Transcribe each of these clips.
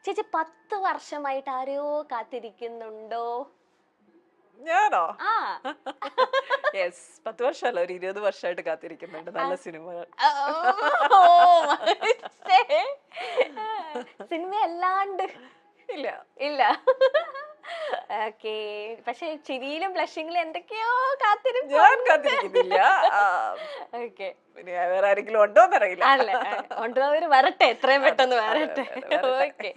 ചേച്ചി 10 വർഷമായിട്ട് ആരെയോ കാത്തിരിക്കുന്നുണ്ടോ? ഞാനോ? ആ. യെസ്, 10 വർഷമല്ല, ഒരു 20 വർഷമായിട്ട് കാത്തിരിക്കുന്നുണ്ട് നല്ല സിനിമകൾ. സിനിമ അല്ലാണ്ട് ഇല്ല. ഇല്ല. ഓക്കേ. പക്ഷെ ചിരിയിലും ബ്ലഷിങ്ങിലും എന്തൊക്കെയോ കാത്തിരിപ്പ്. ഞാൻ കാത്തിരിക്കുന്നില്ല. ഓക്കെ. പിന്നെ വേറെ ആരെങ്കിലും ഉണ്ടോന്നറിയില്ല. അല്ല, കൊണ്ടുപോയവര് വരട്ടെ, എത്രയും പെട്ടെന്ന് വരട്ടെ. ഓക്കെ.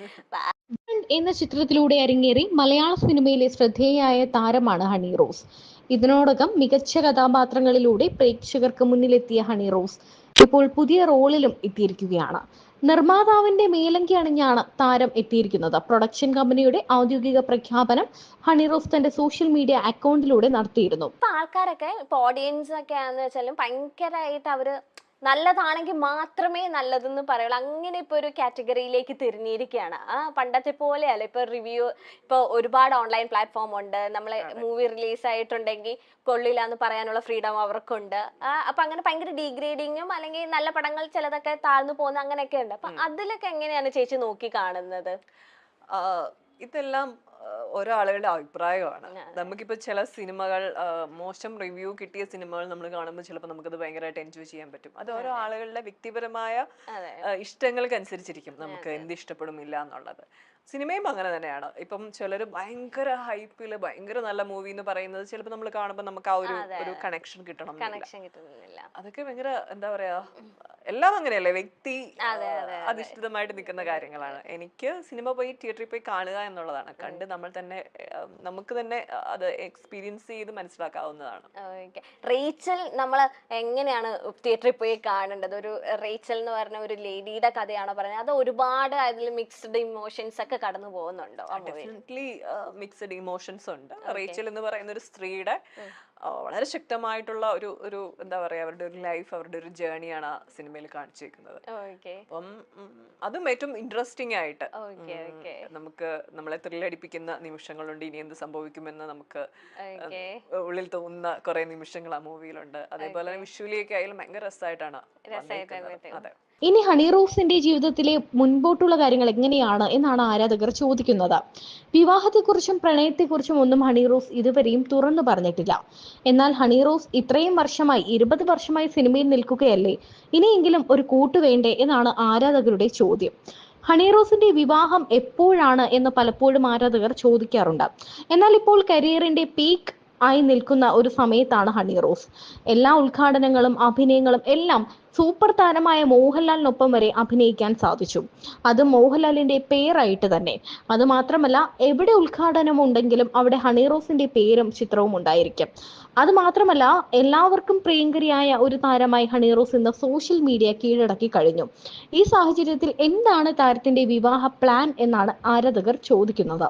എന്ന ചിത്രത്തിലൂടെ അരങ്ങേറി മലയാള സിനിമയിലെ ശ്രദ്ധേയയായ താരമാണ് ഹണി റോസ്. ഇതിനോടകം മികച്ച കഥാപാത്രങ്ങളിലൂടെ പ്രേക്ഷകർക്ക് മുന്നിലെത്തിയ ഹണി റോസ് ഇപ്പോൾ പുതിയ റോളിലും എത്തിയിരിക്കുകയാണ്. നിർമ്മാതാവിന്റെ മേലങ്കി അണിഞ്ഞാണ് താരം എത്തിയിരിക്കുന്നത്. പ്രൊഡക്ഷൻ കമ്പനിയുടെ ഔദ്യോഗിക പ്രഖ്യാപനം ഹണി റോസ് തന്റെ സോഷ്യൽ മീഡിയ അക്കൗണ്ടിലൂടെ നടത്തിയിരുന്നു. ഇപ്പൊ ആൾക്കാരൊക്കെ, ഇപ്പൊ ഓഡിയൻസ് ഒക്കെ ആണെന്ന് വെച്ചാലും ഭയങ്കരമായിട്ട് അവര് നല്ലതാണെങ്കിൽ മാത്രമേ നല്ലതെന്ന് പറയുള്ളൂ. അങ്ങനെ ഇപ്പൊ ഒരു കാറ്റഗറിയിലേക്ക് തിരിഞ്ഞിരിക്കുകയാണ്. പണ്ടത്തെ പോലെയല്ല. ഇപ്പൊ റിവ്യൂ, ഇപ്പൊ ഒരുപാട് ഓൺലൈൻ പ്ലാറ്റ്ഫോം ഉണ്ട്. നമ്മളെ മൂവി റിലീസ് ആയിട്ടുണ്ടെങ്കിൽ കൊള്ളില്ല എന്ന് പറയാനുള്ള ഫ്രീഡം അവർക്കുണ്ട്. അപ്പൊ അങ്ങനെ ഭയങ്കര ഡീഗ്രേഡിങ്ങും അല്ലെങ്കിൽ നല്ല പടങ്ങൾ ചിലതൊക്കെ താഴ്ന്നു പോകുന്ന അങ്ങനെയൊക്കെ ഉണ്ട്. അപ്പൊ അതിലൊക്കെ എങ്ങനെയാണ് ചേച്ചി നോക്കി കാണുന്നത്? ഇതെല്ലാം ഓരോ ആളുകളുടെ അഭിപ്രായമാണ്. നമുക്കിപ്പോ ചില സിനിമകൾ, മോശം റിവ്യൂ കിട്ടിയ സിനിമകൾ നമ്മൾ കാണുമ്പോൾ ചിലപ്പോൾ നമുക്കത് ഭയങ്കരമായിട്ട് എൻജോയ് ചെയ്യാൻ പറ്റും. അത് ഓരോ ആളുകളുടെ വ്യക്തിപരമായ ഇഷ്ടങ്ങൾക്കനുസരിച്ചിരിക്കും നമുക്ക് എന്ത് ഇഷ്ടപ്പെടുമില്ല എന്നുള്ളത്. സിനിമയും അങ്ങനെ തന്നെയാണ്. ഇപ്പം ചിലർ ഭയങ്കര ഹൈപ്പില് ഭയങ്കര നല്ല മൂവി എന്ന് പറയുന്നത് ചിലപ്പോൾ നമ്മൾ കാണുമ്പോൾ നമുക്ക് ആ ഒരു കണക്ഷൻ കിട്ടണം. അതൊക്കെ ഭയങ്കര എന്താ പറയാ, എല്ലാം അങ്ങനെയല്ലേ, വ്യക്തി അധിഷ്ഠിതമായിട്ട് നിൽക്കുന്ന കാര്യങ്ങളാണ്. എനിക്ക് സിനിമ പോയി തിയേറ്ററിൽ പോയി കാണുക എന്നുള്ളതാണ്. കണ്ട് നമ്മൾ തന്നെ നമുക്ക് തന്നെ അത് എക്സ്പീരിയൻസ് ചെയ്ത് മനസ്സിലാക്കാവുന്നതാണ്. റേച്ചൽ നമ്മൾ എങ്ങനെയാണ് തിയേറ്ററിൽ പോയി കാണേണ്ടത്? ഒരു റേച്ചൽ എന്ന് പറഞ്ഞ ഒരു ലേഡിയുടെ കഥയാണോ പറയുന്നത്? അത് ഒരുപാട് അതിൽ മിക്സ്ഡ് ഇമോഷൻസ് ഒക്കെ കടന്നു പോകുന്നുണ്ടോ? ഡെഫിനറ്റ്ലി മിക്സ്ഡ് ഇമോഷൻസ് ഉണ്ട്. റേച്ചൽ എന്ന് പറയുന്ന ഒരു സ്ത്രീയുടെ വളരെ ശക്തമായിട്ടുള്ള ഒരു എന്താ പറയാ, അവരുടെ ഒരു ലൈഫ്, അവരുടെ ഒരു ജേണിയാണ് ആ സിനിമയിൽ കാണിച്ചിരിക്കുന്നത്. അപ്പം അതും ഏറ്റവും ഇൻട്രസ്റ്റിംഗ് ആയിട്ട് നമുക്ക് നമ്മളെ ത്രില്ലടിപ്പിക്കുന്ന നിമിഷങ്ങളുണ്ട്. ഇനി എന്ത് സംഭവിക്കുമെന്ന് നമുക്ക് ഉള്ളിൽ തോന്നുന്ന കുറെ നിമിഷങ്ങൾ ആ മൂവിയിലുണ്ട്. അതേപോലെ തന്നെ വിഷ്വലിയൊക്കെ ആയാലും ഭയങ്കര രസമായിട്ടാണ്. അതെ. ഇനി ഹണി റോസിന്റെ ജീവിതത്തിലെ മുൻപോട്ടുള്ള കാര്യങ്ങൾ എങ്ങനെയാണ് എന്നാണ് ആരാധകർ ചോദിക്കുന്നത്. വിവാഹത്തെക്കുറിച്ചും പ്രണയത്തെക്കുറിച്ചും ഒന്നും ഹണി റോസ് ഇതുവരെയും തുറന്നു പറഞ്ഞിട്ടില്ല. എന്നാൽ ഹണി റോസ് ഇത്രയും വർഷമായി, 20 വർഷമായി സിനിമയിൽ നിൽക്കുകയല്ലേ, ഇനിയെങ്കിലും ഒരു കൂട്ടു വേണ്ടേ എന്നാണ് ആരാധകരുടെ ചോദ്യം. ഹണി റോസിന്റെ വിവാഹം എപ്പോഴാണ് എന്ന് പലപ്പോഴും ആരാധകർ ചോദിക്കാറുണ്ട്. എന്നാൽ ഇപ്പോൾ കരിയറിന്റെ പീക്ക് ആയി നിൽക്കുന്ന ഒരു സമയത്താണ് ഹണി റോസ്. എല്ലാ ഉദ്ഘാടനങ്ങളും അഭിനയങ്ങളും എല്ലാം സൂപ്പർ താരമായ മോഹൻലാലിനൊപ്പം വരെ അഭിനയിക്കാൻ സാധിച്ചു. അത് മോഹൻലാലിന്റെ പേരായിട്ട് തന്നെ. അത് മാത്രമല്ല, എവിടെ ഉദ്ഘാടനം ഉണ്ടെങ്കിലും അവിടെ ഹണി റോസിന്റെ പേരും ചിത്രവും ഉണ്ടായിരിക്കും. അത് മാത്രമല്ല, എല്ലാവർക്കും പ്രിയങ്കരിയായ ഒരു താരമായി ഹണി റോസ് ഇന്ന് സോഷ്യൽ മീഡിയ കീഴടക്കി കഴിഞ്ഞു. ഈ സാഹചര്യത്തിൽ എന്താണ് താരത്തിന്റെ വിവാഹ പ്ലാൻ എന്നാണ് ആരാധകർ ചോദിക്കുന്നത്.